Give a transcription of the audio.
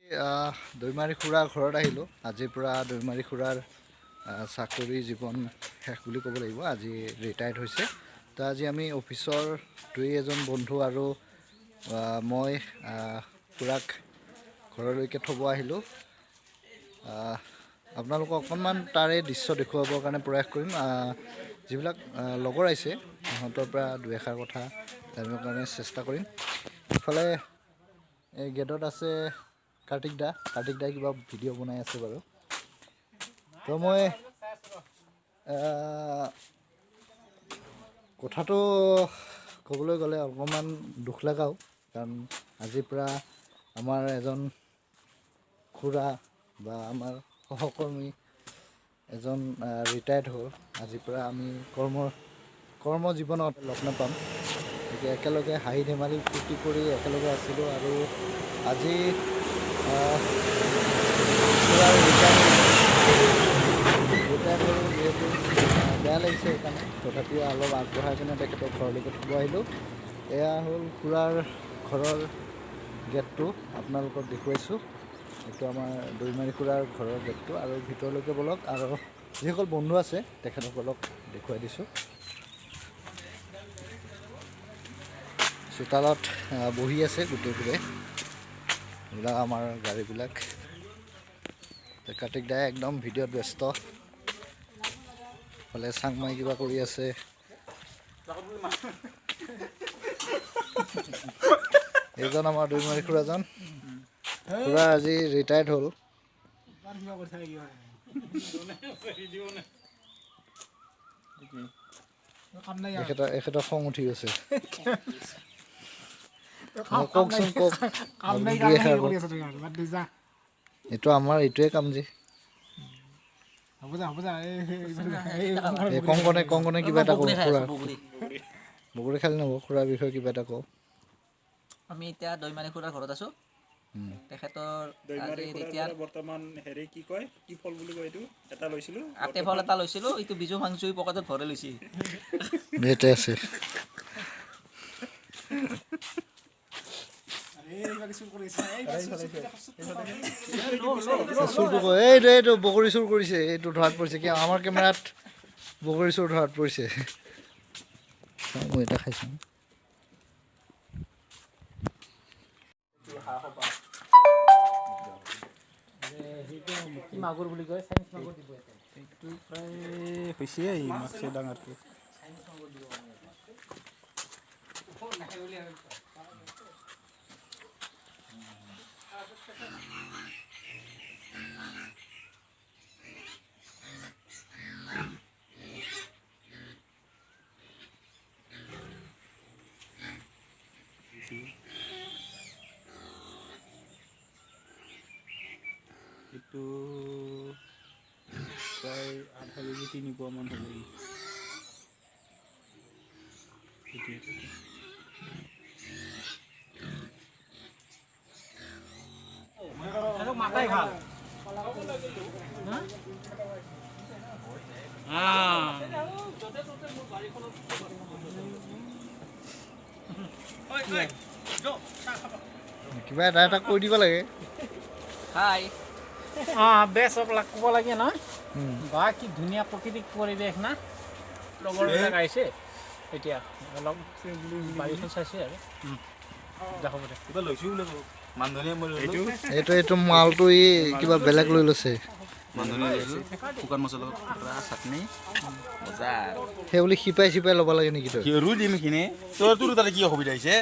দৈমাৰী খুৰাৰ ঘৰত আহিলোঁ। আজিৰ পৰা দৈমাৰী খুৰাৰ চাকৰি জীৱন শেষ বুলি ক'ব লাগিব। আজি ৰিটায়াৰ্ড হৈছে। তো আজি আমি অফিচৰ দুই এজন বন্ধু আৰু মই খুৰাক ঘৰলৈকে থ'ব আহিলোঁ। আপোনালোকক অকণমান তাৰে দৃশ্য দেখুৱাবৰ কাৰণে প্ৰয়াস কৰিম। যিবিলাক লগৰ আহিছে সিহঁতৰ পৰা দুই এষাৰ কথা জানিবৰ কাৰণে চেষ্টা কৰিম। ইফালে এই গেটত আছে কাৰ্তিক দাই কিবা ভিডিঅ' বনাই আছে বাৰু। তো মই কথাটো ক'বলৈ গ'লে অকণমান দুখ লগাও, কাৰণ আজিৰ পৰা আমাৰ এজন খুৰা বা আমাৰ সহকৰ্মী এজন ৰিটায়াৰ্ড হ'ল। আজিৰ পৰা আমি কৰ্ম জীৱনত লগ নাপাম। গতিকে একেলগে হাঁহি ধেমালি ফূৰ্তি কৰি একেলগে আছিলোঁ আৰু আজি ৰিটায়াৰ হ'ল যিহেতু বেয়া লাগিছে সেইকাৰণে। তথাপিও অলপ আগবঢ়াই কিনে তেখেতক ঘৰলৈকে থ'ব আহিলোঁ। এয়া হ'ল খুৰাৰ ঘৰৰ গেটটো, আপোনালোকক দেখুৱাইছোঁ। এইটো আমাৰ দৈমাৰী খুৰাৰ ঘৰৰ গেটটো আৰু ভিতৰলৈকে ব'লক আৰু যিসকল বন্ধু আছে তেখেতসকলক দেখুৱাই দিছোঁ। চোতালত বহি আছে গোটেইবোৰে, এইবিলাক আমাৰ গাড়ীবিলাক। কাৰ্তিক দাই একদম ভিডিঅ'ত ব্যস্ত, ফালে চাংমাই কিবা কৰি আছে। এইজন আমাৰ দৈমাৰী খুৰাজন। খুৰা আজি ৰিটায়াৰ্ড হ'ল। এখেতৰ খং উঠি গৈছে। কওকচোন, কওক। এইটো আমাৰ এইটোৱে কাম যে। কংকনে কিবা এটা কওঁ। খুৰা বগৰী খালি নহ'ব, খুৰাৰ বিষয়ে কিবা এটা কওঁ। আমি এতিয়া দৈমাৰী খুৰাৰ ঘৰত আছোঁ। তেখেতৰ বৰ্তমান হেৰি কি কয়, কি ফল বুলি কয় এইটো, এটা লৈছিলোঁ, আটে ফল এটা লৈছিলোঁ। এইটো বিজু ফাংচুই পকেটত ভৰাই লৈছে। ইয়াতে আছে। এইটো বগৰী চুৰ কৰিছে, এইটো ধৰাত পৰিছে। কি আমাৰ কেমেৰাত বগৰী চুৰ ধৰাত পৰিছে। মই এটা খাইছোঁ। মাগুৰ বুলি কয়, চাইনিজ মাগুৰ দিব। এইটো প্ৰায় হৈছে মাছটো ডাঙৰটো। এইটো প্ৰায় 8 কেজি 3 পোৱা মান হ'ব। মাতাই ভাল। কিবা এটা কৈ দিব লাগে। বেছ ক'ব লাগে নহয়। বা কি ধুনীয়া প্ৰাকৃতিক পৰিৱেশ না। লগৰবিলাক আহিছে এতিয়া অলপ বাৰীখন চাইছে আৰু এইটো মালটো কিবা বেলেগ লৈ লৈছে। শুকান মছলা চাটনি সেই বুলি শিপাই ল'ব লাগে নেকি? ৰুই দিম এইখিনি। তোৰ তাতে কি অসুবিধা হৈছে?